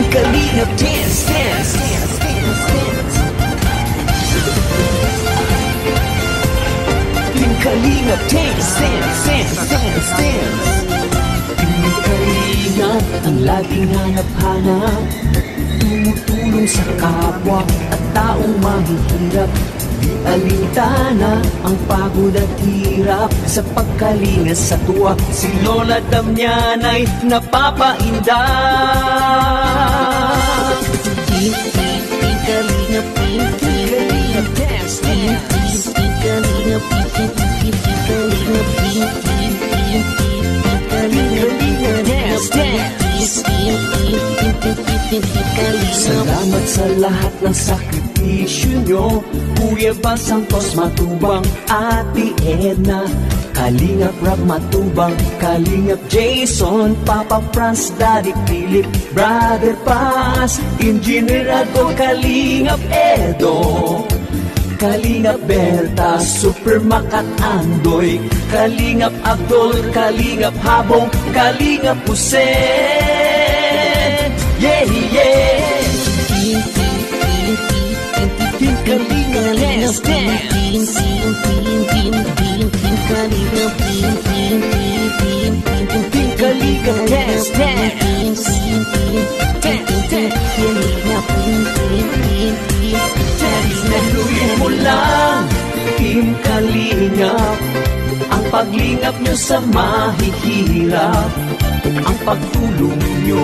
Kalingap dance, dance, dance, dance, dance. Team Kalingap dance, dance, dance, dance, dance. Team Kalingap ang laging hanap-hanap, tumutulong sa kapwa at taong mahihirap. Di alintana ang pagod at hirap sa pagkalinga sa tuwa. Si Lola Damian ay napapainda. Team Kalingap, Team Kalingap dance, dance. Team Kalingap, Team Kalingap, Team Kalingap dance, dance. Salamat sa lahat ng sakripisyo nyo, Kuya Bal Santos Matubang, Ate Edna, Kalingap Rob Matubang, Kalingap Jason, Papa Franz, Daddy Philip, Brother Paz, Engineer Ago, Kalingap Edo, Kalingap Berta, Super Makat Andoy, Kalingap Abdul, Kalingap Habong, Kalingap Hussein. Yeah, yeah. Team Kalingap dance, dance. Team Kalingap, Team Kalingap dance, dance. Naluin mo lang, Team Kalingap, ang paglingap nyo sa mahihirap. Ang pagtulong nyo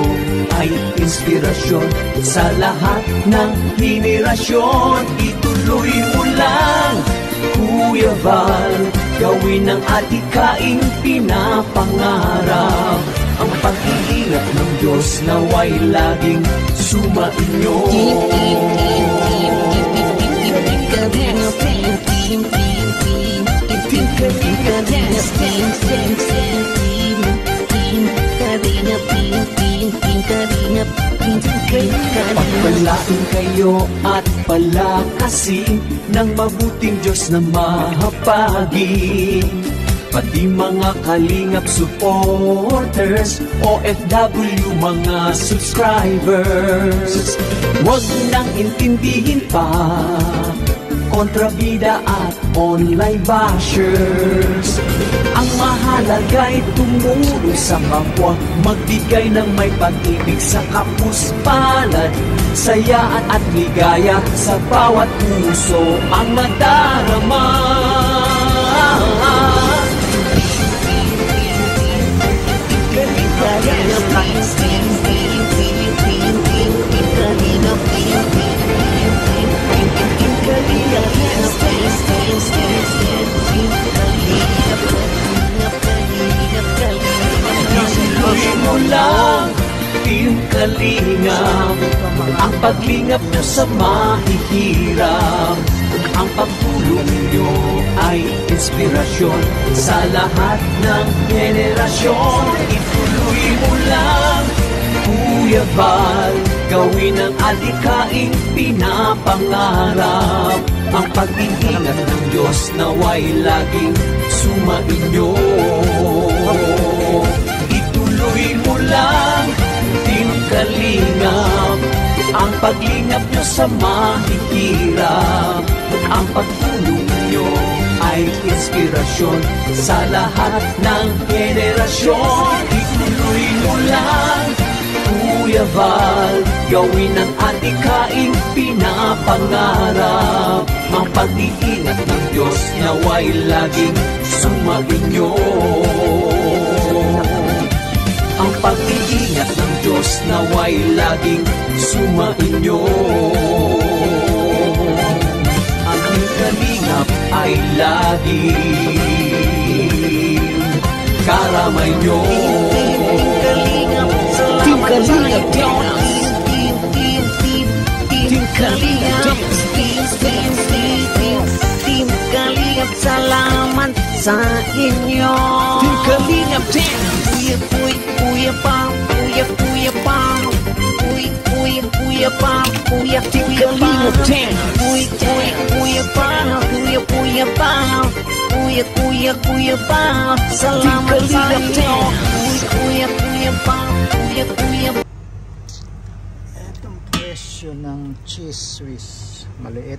ay inspirasyon sa lahat ng henerasyon. Ituloy mo lang, Kuya Val, gawin ang adhikaing pinapangarap. Ang pag-iingat ng Diyos naway laging sumainyo. Pagpalain kayo at palakasin ng mabuting Diyos na mahapagin. Pati mga Kalingap supporters, OFW mga subscribers, huwag nang intindihin pa kontrabida at online bashers. Ang mahalaga'y tumulong sa kapwa, magbigay ng may pag-ibig sa kapus-palad, saya at ligaya sa bawat puso ang nadarama. Ituloy mo lang, Team Kalingap, ang paglingap nyo sa mahihirap. Ang pagtulong nyo ay inspirasyon sa lahat ng henerasyon. Ituloy mo lang, Kuya Val, gawin ang adhikaing pinapangarap. Ang pag-iingat ng Diyos naway laging sumainyo. Ituloy mo lang, Team Kalingap, ang paglingap nyo sa mahihirap. Ang pagtulong nyo ay inspirasyon sa lahat ng henerasyon. Ituloy mo lang, Kuya Val, gawin ang adhikaing pinapangarap. Ang pag-iingat ng Diyos naway laging sumainyo. Ang pag-iingat ng Diyos naway laging sumainyo. Ang Kalingap ay laging karamay nyo. Team Kalingap dance, Team Kalingap dance, Team Kalingap, salamat sa inyo. Team Kalingap dance. Kuya Pao, Kuya Pao, Kuya Pao, Kuya Team Kalingap dance. Kuya Pao, Kuya Pao, Kuya Pao, salamat sa inyo. Kuya Pao, Kuya presyo ng cheese Swiss maliit,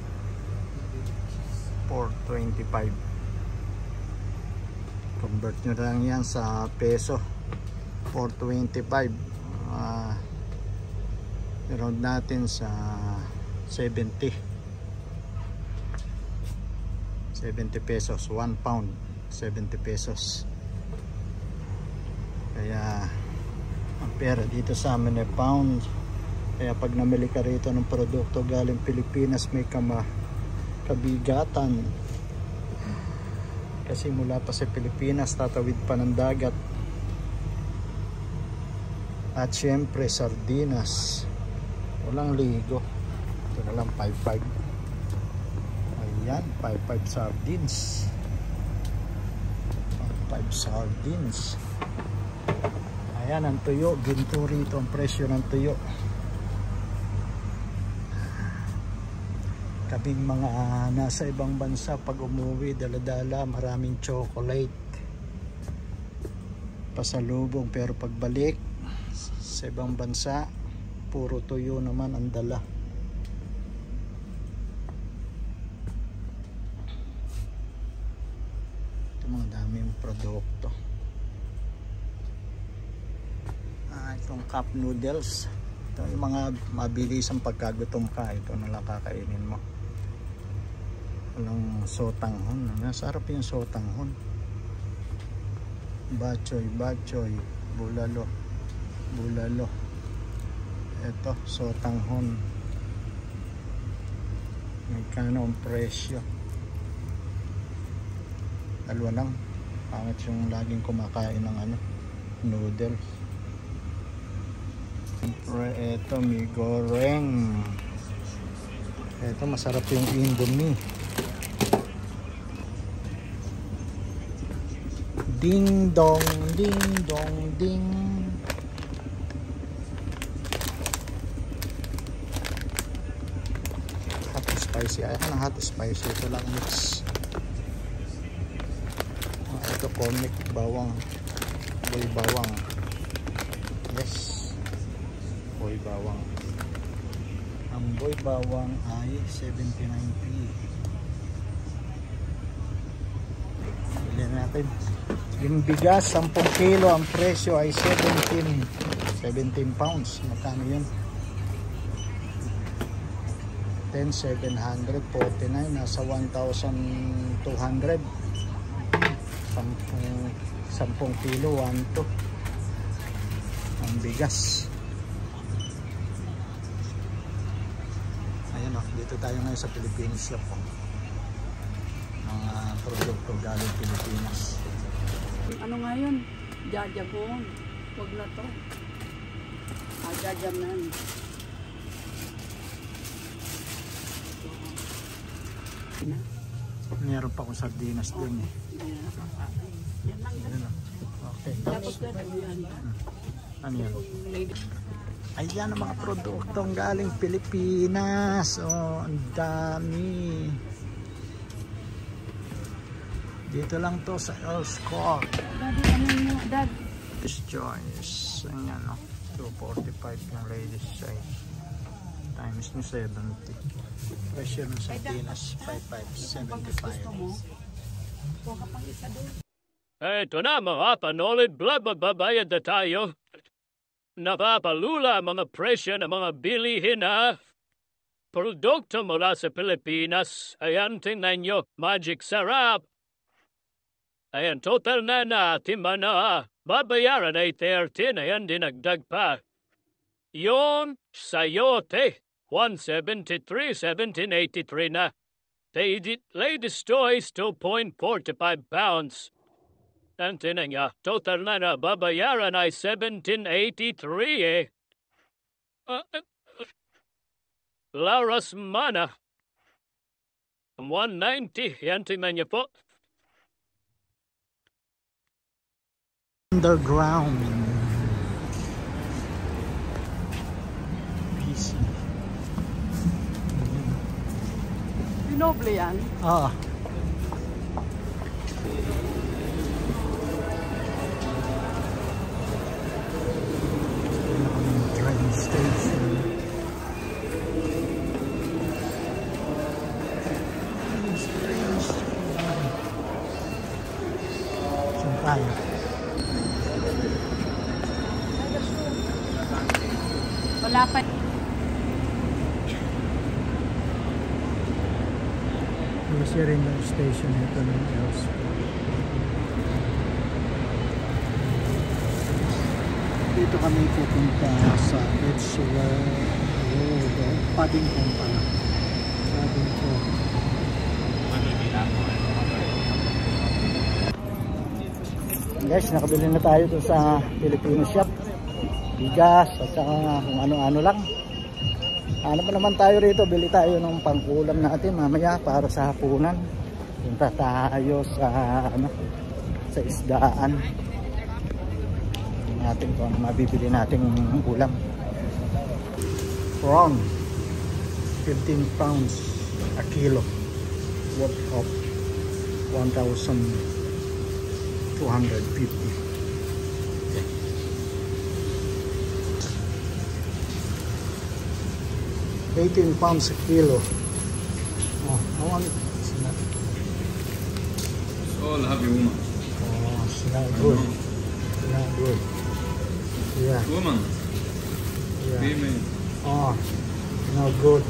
4.25. Convert nyo lang yan sa peso, 4.25. I-round natin sa 70 pesos, 1 pound 70 pesos. Kaya ang pera dito sa amin ay pound. Kaya pag namili ka rito ng produkto galing Pilipinas, may kabigatan. Kasi mula pa sa Pilipinas, tatawid pa ng dagat. At syempre sardinas, walang ligo. Ito na lang 5.5. Ayan, 5.5 sardines. 5 sardines. Ayan ang tuyo, ginto rito ang presyo ng tuyo. Kaming mga nasa ibang bansa, pag umuwi, dala-dala maraming chocolate, pasalubong. Pero pagbalik sa ibang bansa, puro tuyo naman ang dala. Ito mga daming produkto. Itong cup noodles, ito yung mga mabilis ang pagkagutom ka, ito na lang kakainin mo. Walang sotanghon, nasarap yung sotanghon. Bachoy, bulalo. Ito, sotanghon. Magkano ang presyo? Dalawa lang. Pangit yung laging kumakain ng noodles. Ito, mi goreng. Ito, masarap yung Indomie. Ding dong, ding dong, ding. Hot spicy. Ayaw ko ng hot spicy. Ito lang mix. Ito, comic bawang. Boy bawang. Yes. Boy bawang. Ang boy bawang ay 79p. Bilhin natin. Yung bigas 10 kilo, ang presyo ay 17 pounds. Magkano yun? 10,749, nasa 1,200. 10 kilo, 1 to ang bigas. Dito tayo ngayon sa Philippines shop. Mga produkto galing Pilipinas. Ano nga yun? Jajabon. Huwag na to. Jajabnan. Meron pa akong sardinas dun eh. Okay. Ano yan? Ayan ang mga produktong galing Pilipinas. Oh, ang dami. Dito lang to sa Earls Court. Daddy, ano mo? Dad. This choice. Ayan o. 245 yung ladies size. Times ni 70. Presyo ng sardinas. 55.75. Eto na mga panolid, babayad na tayo. Napapalula mga presyo ng mga bilihin na produkto mula sa Pilipinas. Ayan, tingnan nyo, Magic Sarap. Ayan, total na timba na. Babayaran ay 13, ayan, dinagdag pa. Yon, sayote, 173, 1783 na. Ladies' Toys, 2.45 pounds. Nanti na nga, total na babayaran ay 1783 eh. Laras Mana, 190. Yan, tingnan niyo po. Underground. PC. Pinoble yan? Ah. Train station. Wala pa. Kasi rin yung station ito ng else. Dito kami pupunta sa Edgeware Road, Paddington pala. Paddington. Guys, nakabili na tayo dun sa Filipino shop. Bigas at saka kung ano-ano lang. Ano pa naman tayo rito, bili tayo ng pang-ulam natin mamaya para sa hapunan. Punta tayo sa sa isdaan. Natin kung ano mabibili natin ulam. Prawn, 15 pounds a kilo, worth of 1,250. 18 pounds a kilo. Oh, I want it. all have a woman. Oh, it's not good. It's not good. Yeah. Woman. Yeah. Female. Oh, no good.